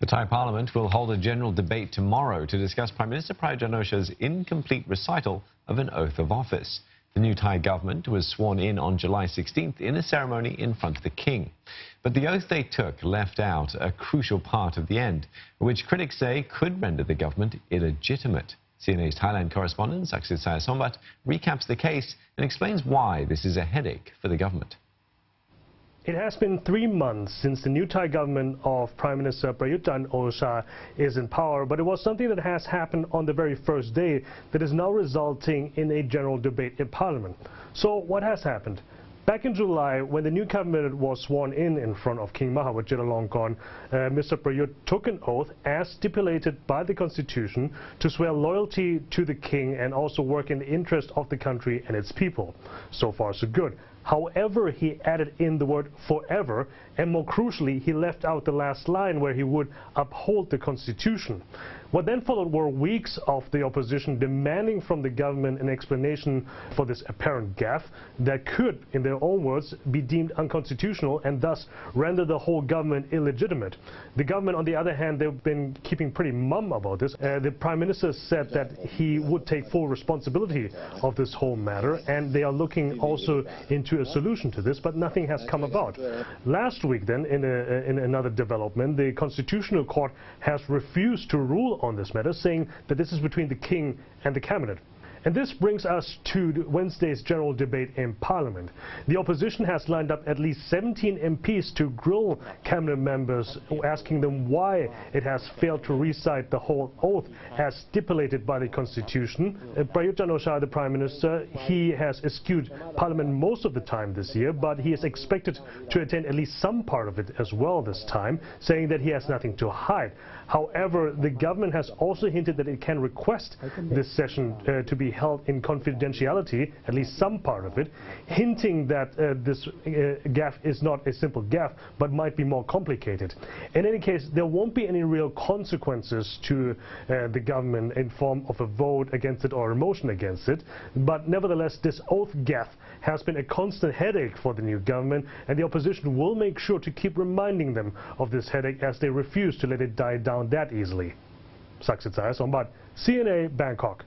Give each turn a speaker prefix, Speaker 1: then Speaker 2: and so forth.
Speaker 1: The Thai Parliament will hold a general debate tomorrow to discuss Prime Minister Prayut Chan-ocha's incomplete recital of an oath of office. The new Thai government was sworn in on July 16th in a ceremony in front of the King. But the oath they took left out a crucial part of the end, which critics say could render the government illegitimate. CNA's Thailand correspondent Sombat recaps the case and explains why this is a headache for the government.
Speaker 2: It has been 3 months since the new Thai government of Prime Minister Prayut Chan-ocha is in power, but it was something that has happened on the very first day that is now resulting in a general debate in Parliament. So what has happened? Back in July, when the new cabinet was sworn in front of King Maha Vajiralongkorn, Mr. Prayut took an oath as stipulated by the Constitution to swear loyalty to the King and also work in the interest of the country and its people. So far, so good. However, he added in the word forever, and more crucially, he left out the last line where he would uphold the Constitution. What then followed were weeks of the opposition demanding from the government an explanation for this apparent gaffe that could, in their own words, be deemed unconstitutional and thus render the whole government illegitimate. The government, on the other hand, they've been keeping pretty mum about this. The Prime Minister said that he would take full responsibility of this whole matter, and they are looking also into a solution to this, but nothing has come about. Last week then, in another development, the Constitutional Court has refused to rule on this matter, saying that this is between the King and the Cabinet. And this brings us to Wednesday's general debate in Parliament. The opposition has lined up at least 17 MPs to grill cabinet members, asking them why it has failed to recite the whole oath as stipulated by the Constitution. Prayut Chan-ocha, the Prime Minister, he has eschewed Parliament most of the time this year, but he is expected to attend at least some part of it as well this time, saying that he has nothing to hide. However, the government has also hinted that it can request this session to be held in confidentiality, at least some part of it, hinting that this gaffe is not a simple gaffe, but might be more complicated. In any case, there won't be any real consequences to the government in form of a vote against it or a motion against it, but nevertheless, this oath gaffe has been a constant headache for the new government, and the opposition will make sure to keep reminding them of this headache as they refuse to let it die down that easily. Sombat, CNA, Bangkok.